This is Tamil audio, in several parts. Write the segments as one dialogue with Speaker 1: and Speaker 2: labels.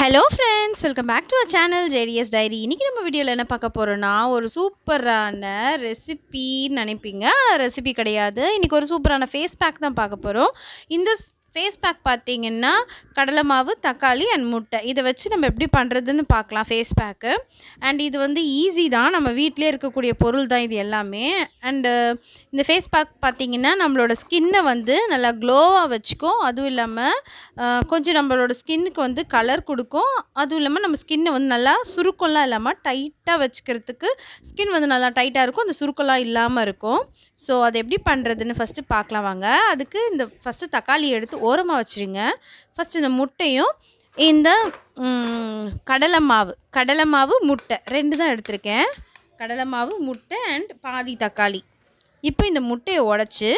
Speaker 1: Hello friends, welcome back to our channel JDS diary. இன்றைக்கி நம்ம வீடியோவில் என்ன பார்க்க போகிறோன்னா, ஒரு சூப்பரான ரெசிபின்னு நினைப்பீங்க. ஆனால் ரெசிபி கிடையாது. இன்றைக்கி ஒரு சூப்பரான ஃபேஸ் பேக் தான் பார்க்க போகிறோம். இந்த ஃபேஸ் பேக் பார்த்தீங்கன்னா, கடலை மாவு, தக்காளி அண்ட் முட்டை இதை வச்சு நம்ம எப்படி பண்ணுறதுன்னு பார்க்கலாம் ஃபேஸ் பேக்கு. அண்ட் இது வந்து ஈஸி தான். நம்ம வீட்டிலே இருக்கக்கூடிய பொருள் தான் இது எல்லாமே. அண்டு இந்த ஃபேஸ் பேக் பார்த்தீங்கன்னா, நம்மளோட ஸ்கின்னை வந்து நல்லா க்ளோவாக வச்சுக்கும். அதுவும் இல்லாமல் கொஞ்சம் நம்மளோட ஸ்கின்னுக்கு வந்து கலர் கொடுக்கும். அதுவும் இல்லாமல் நம்ம ஸ்கின்னை வந்து நல்லா சுருக்கம்லாம் இல்லாமல் டைட்டாக வச்சுக்கிறதுக்கு ஸ்கின் வந்து நல்லா டைட்டாக இருக்கும். அந்த சுருக்கம்லாம் இல்லாமல் இருக்கும். ஸோ அதை எப்படி பண்ணுறதுன்னு ஃபஸ்ட்டு பார்க்கலாம் வாங்க. அதுக்கு இந்த ஃபஸ்ட்டு தக்காளி எடுத்து ஓரமாக வச்சுருங்க. ஃபஸ்ட்டு இந்த முட்டையும் இந்த கடலை மாவு முட்டை 2 தான் எடுத்திருக்கேன். கடலை மாவு முட்டை அண்ட் பாதி தக்காளி. இப்போ இந்த முட்டையை உடச்சி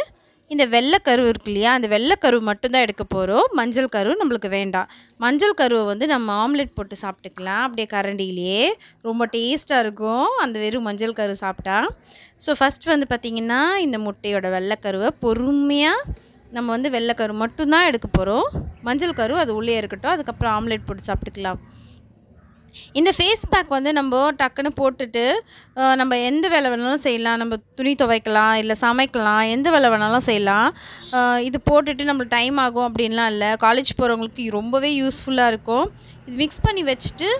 Speaker 1: இந்த வெள்ளைக்கரு இருக்கு இல்லையா, அந்த வெள்ளைக்கரு மட்டும்தான் எடுக்க போகிறோம். மஞ்சள் கரு நம்மளுக்கு வேண்டாம். மஞ்சள் கருவை வந்து நம்ம ஆம்லெட் போட்டு சாப்பிட்டுக்கலாம் அப்படியே கரண்டிலேயே. ரொம்ப டேஸ்ட்டாக இருக்கும் அந்த வெறும் மஞ்சள் கரு சாப்பிட்டா. ஸோ ஃபஸ்ட் வந்து பார்த்திங்கன்னா, இந்த முட்டையோட வெள்ளைக்கருவை பொறுமையாக நம்ம வந்து வெள்ளைக்கரு மட்டும்தான் எடுக்க போகிறோம். மஞ்சள் கரு அது உள்ளே இருக்கட்டும். அதுக்கப்புறம் ஆம்லெட் போட்டு சாப்பிட்டுக்கலாம். இந்த ஃபேஸ் பேக் வந்து நம்ம டக்குன்னு போட்டுட்டு நம்ம எந்த வேலை வேணாலும் செய்யலாம். நம்ம துணி துவைக்கலாம், இல்லை சமைக்கலாம், எந்த வேலை வேணாலும் செய்யலாம். இது போட்டுட்டு நம்மளுக்கு டைம் ஆகும் அப்படின்லாம் இல்லை. காலேஜ் போகிறவங்களுக்கு ரொம்பவே யூஸ்ஃபுல்லாக இருக்கும். இது மிக்ஸ் பண்ணி வச்சுட்டு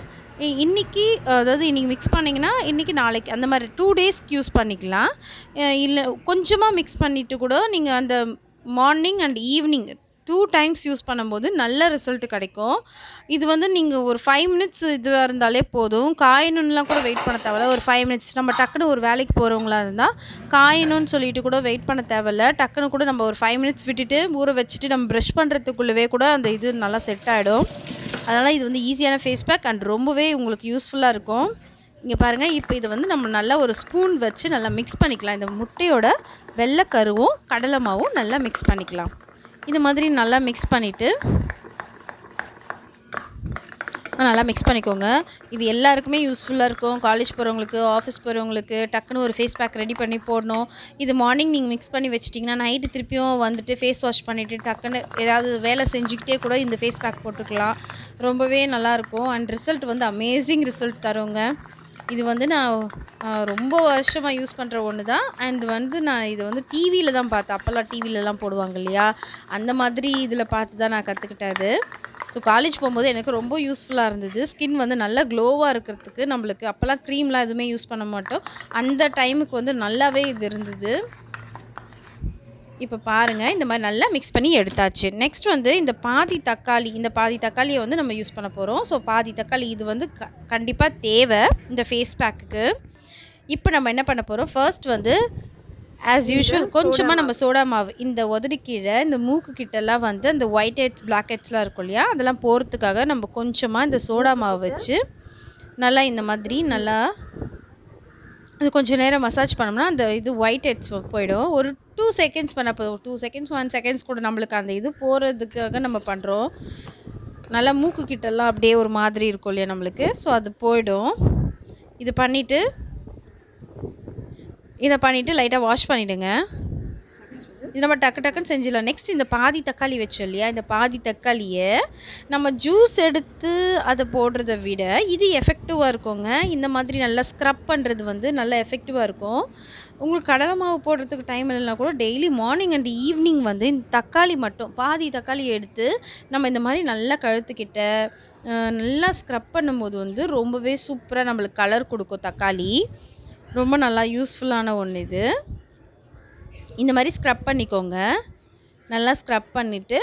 Speaker 1: இன்றைக்கி, அதாவது இன்றைக்கி மிக்ஸ் பண்ணிங்கன்னா இன்றைக்கி நாளைக்கு அந்த மாதிரி 2 டேஸ்க்கு யூஸ் பண்ணிக்கலாம். இல்லை கொஞ்சமாக மிக்ஸ் பண்ணிவிட்டு கூட நீங்கள் அந்த morning and evening 2 times use பண்ணும்போது நல்ல ரிசல்ட் கிடைக்கும். இது வந்து நீங்கள் ஒரு 5 மினிட்ஸ் இதுவாக இருந்தாலே போதும். காயணுன்னுலாம் கூட வெயிட் பண்ண தேவையில்ல. ஒரு 5 மினிட்ஸ் நம்ம டக்குன்னு ஒரு வேலைக்கு போகிறவங்களா இருந்தால் காயணும்னு சொல்லிட்டு கூட வெயிட் பண்ண தேவையில்ல. டக்குன்னு கூட நம்ம ஒரு 5 மினிட்ஸ் விட்டுட்டு ஊற வச்சுட்டு நம்ம ப்ரஷ் பண்ணுறதுக்குள்ளவே கூட அந்த இது நல்லா செட் ஆகிடும். அதனால் இது வந்து ஈஸியான ஃபேஸ் பேக் அண்ட் ரொம்பவே உங்களுக்கு யூஸ்ஃபுல்லாக இருக்கும். இங்கே பாருங்கள், இப்போ இதை வந்து நம்ம நல்லா ஒரு ஸ்பூன் வச்சு நல்லா மிக்ஸ் பண்ணிக்கலாம். இந்த முட்டையோட வெள்ளைக்கருவும் கடலை மாவும் நல்லா மிக்ஸ் பண்ணிக்கலாம். இது மாதிரி நல்லா மிக்ஸ் பண்ணிவிட்டு நல்லா மிக்ஸ் பண்ணிக்கோங்க. இது எல்லாருக்குமே யூஸ்ஃபுல்லாக இருக்கும். காலேஜ் போகிறவங்களுக்கு, ஆஃபீஸ் போகிறவங்களுக்கு டக்குன்னு ஒரு ஃபேஸ் பேக் ரெடி பண்ணி போடணும். இது மார்னிங் நீங்கள் மிக்ஸ் பண்ணி வச்சிட்டிங்கன்னா நைட்டு திருப்பியும் வந்துட்டு ஃபேஸ் வாஷ் பண்ணிவிட்டு டக்குன்னு ஏதாவது வேலை செஞ்சுக்கிட்டே கூட இந்த ஃபேஸ் பேக் போட்டுக்கலாம். ரொம்பவே நல்லாயிருக்கும் அண்ட் ரிசல்ட் வந்து அமேசிங் ரிசல்ட் தருங்க. இது வந்து நான் ரொம்ப வருஷமாக யூஸ் பண்ணுற ஒன்று தான். அண்ட் வந்து நான் இதை வந்து டிவியில் தான் பார்த்தேன். அப்போல்லாம் டிவிலலாம் போடுவாங்க இல்லையா, அந்த மாதிரி இதில் பார்த்து தான் நான் கற்றுக்கிட்டது. ஸோ காலேஜ் போகும்போது எனக்கு ரொம்ப யூஸ்ஃபுல்லாக இருந்தது. ஸ்கின் வந்து நல்லா க்ளோவாக இருக்கிறதுக்கு. நம்மளுக்கு அப்போல்லாம் க்ரீம்லாம் எதுவுமே யூஸ் பண்ண மாட்டோம். அந்த டைமுக்கு வந்து நல்லாவே இது இருந்தது. இப்போ பாருங்கள், இந்த மாதிரி நல்லா மிக்ஸ் பண்ணி எடுத்தாச்சு. நெக்ஸ்ட் வந்து இந்த பாதி தக்காளியை வந்து நம்ம யூஸ் பண்ண போகிறோம். ஸோ பாதி தக்காளி இது வந்து கண்டிப்பாக தேவை இந்த ஃபேஸ் பேக்குக்கு. இப்போ நம்ம என்ன பண்ண போகிறோம், ஃபர்ஸ்ட் வந்து ஆஸ் யூஷுவல் கொஞ்சமாக நம்ம சோடா மாவு இந்த உதடு கீழே இந்த மூக்கு கிட்டலாம் வந்து அந்த ஒயிட் ஹெட்ஸ் பிளாக் ஹெட்ஸ்லாம் இருக்கும் இல்லையா, அதெல்லாம் போகிறதுக்காக நம்ம கொஞ்சமாக இந்த சோடா மாவு வச்சு நல்லா இந்த மாதிரி நல்லா அது கொஞ்சம் நேரம் மசாஜ் பண்ணோம்னா அந்த இது ஒயிட் ஹெட்ஸ் போயிடும். ஒரு 2 செகண்ட்ஸ் பண்ண போதும். 2 செகண்ட்ஸ் 1 செகண்ட்ஸ் கூட நம்மளுக்கு அந்த இது போகிறதுக்காக நம்ம பண்ணுறோம். நல்லா மூக்கு கிட்டலாம் அப்படியே ஒரு மாதிரி இருக்கும் இல்லையா நம்மளுக்கு, ஸோ அது போயிடும். இதை பண்ணிவிட்டு லைட்டாக வாஷ் பண்ணிவிடுங்க. இது நம்ம டக்குன்னு செஞ்சிடலாம். நெக்ஸ்ட் இந்த பாதி தக்காளி வச்சோம் இல்லையா, இந்த பாதி தக்காளியை நம்ம ஜூஸ் எடுத்து அதை போடுறத விட இது எஃபெக்டிவாக இருக்குங்க. இந்த மாதிரி நல்லா ஸ்க்ரப் பண்ணுறது வந்து நல்லா எஃபெக்டிவாக இருக்கும். உங்களுக்கு கடலை மாவு போடுறதுக்கு டைம் இல்லைனா கூட டெய்லி மார்னிங் அண்ட் ஈவினிங் வந்து இந்த தக்காளி மட்டும் பாதி தக்காளி எடுத்து நம்ம இந்த மாதிரி நல்லா கழுத்துக்கிட்ட நல்லா ஸ்க்ரப் பண்ணும்போது வந்து ரொம்பவே சூப்பராக நம்மளுக்கு கலர் கொடுக்கும். தக்காளி ரொம்ப நல்லா யூஸ்ஃபுல்லான ஒன்று இது. இந்த மாதிரி ஸ்க்ரப் பண்ணிக்கோங்க. நல்லா ஸ்க்ரப் பண்ணிவிட்டு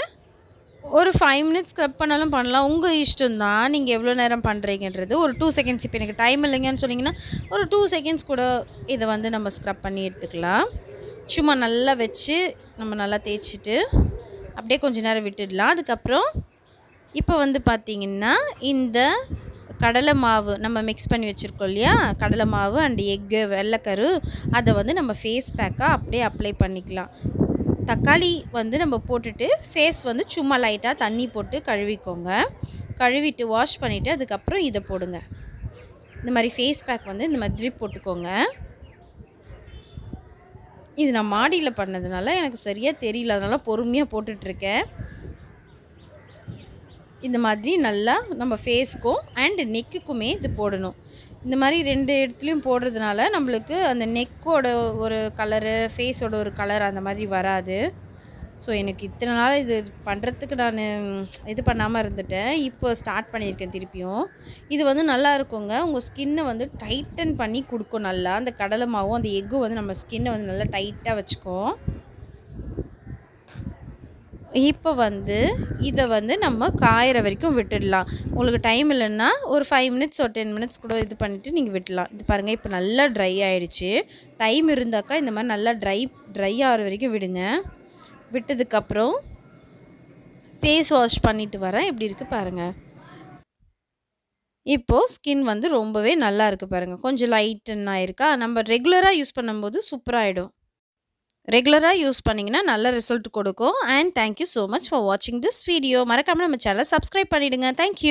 Speaker 1: ஒரு 5 மினிட்ஸ் ஸ்க்ரப் பண்ணாலும் பண்ணலாம். உங்கள் இஷ்டம்தான், நீங்கள் எவ்வளோ நேரம் பண்ணுறீங்கன்றது. ஒரு 2 செகண்ட்ஸ், இப்போ எனக்கு டைம் இல்லைங்கன்னு சொன்னிங்கன்னா ஒரு 2 செகண்ட்ஸ் கூட இதை வந்து நம்ம ஸ்க்ரப் பண்ணி எடுத்துக்கலாம். சும்மா நல்லா வச்சு நம்ம நல்லா தேய்ச்சிட்டு அப்படியே கொஞ்சம் நேரம் விட்டுடலாம். அதுக்கப்புறம் இப்போ வந்து பார்த்திங்கன்னா இந்த கடலை மாவு நம்ம மிக்ஸ் பண்ணி வச்சுருக்கோம் இல்லையா, கடலை மாவு அண்ட் எக்கு வெள்ளைக்கரு, அதை வந்து நம்ம ஃபேஸ் பேக்காக அப்படியே அப்ளை பண்ணிக்கலாம். தக்காளி வந்து நம்ம போட்டுட்டு ஃபேஸ் வந்து சும்மா லைட்டாக தண்ணி போட்டு கழுவிக்கோங்க. கழுவிட்டு வாஷ் பண்ணிவிட்டு அதுக்கப்புறம் இதை போடுங்க. இந்த மாதிரி ஃபேஸ் பேக் வந்து இந்த மாதிரி ட்ரிப் போட்டுக்கோங்க. இது நான் மாடியில் பண்ணதுனால எனக்கு சரியாக தெரியல, அதனால் பொறுமையாக போட்டுட்ருக்கேன். இந்த மாதிரி நல்லா நம்ம ஃபேஸ்க்கும் அண்ட் நெக்குக்குமே இது போடணும். இந்த மாதிரி 2 இடத்துலையும் போடுறதுனால நம்மளுக்கு அந்த நெக்கோட ஒரு கலரு, ஃபேஸோட ஒரு கலர் அந்த மாதிரி வராது. ஸோ எனக்கு இத்தனை நாள் இது பண்ணுறதுக்கு நான் இது பண்ணாமல் இருந்துட்டேன். இப்போ ஸ்டார்ட் பண்ணியிருக்கேன் திருப்பியும். இது வந்து நல்லா இருக்குங்க. உங்கள் ஸ்கின்னை வந்து டைட்டன் பண்ணி கொடுக்கும் நல்லா. அந்த கடலை மாவும் அந்த எக்கும் வந்து நம்ம ஸ்கின்னை வந்து நல்லா டைட்டாக வச்சுக்கும். இப்போ வந்து இதை வந்து நம்ம காயிற வரைக்கும் விட்டுடலாம். உங்களுக்கு டைம் இல்லைன்னா ஒரு 5 மினிட்ஸ் ஒரு 10 மினிட்ஸ் கூட இது பண்ணிவிட்டு நீங்கள் விட்டுடலாம். இது பாருங்கள், இப்போ நல்லா ட்ரை ஆகிடுச்சு. டைம் இருந்தாக்கா இந்த மாதிரி நல்லா ட்ரை ஆகிற வரைக்கும் விடுங்க. விட்டதுக்கப்புறம் ஃபேஸ் வாஷ் பண்ணிவிட்டு வரேன். எப்படி இருக்குது பாருங்கள். இப்போது ஸ்கின் வந்து ரொம்பவே நல்லா இருக்குது பாருங்கள். கொஞ்சம் லைட்டன் ஆயிருக்கா. நம்ம ரெகுலராக யூஸ் பண்ணும்போது சூப்பராகிடும். ரெகுலராக யூஸ் பண்ணிங்கன்னா நல்ல ரிசல்ட் கொடுக்கும். And thank you so much for வாட்சிங் திஸ் வீடியோ. மறக்காமல் நம்ம சேனலை சப்ஸ்கிரைப் பண்ணிவிடுங்க. Thank you.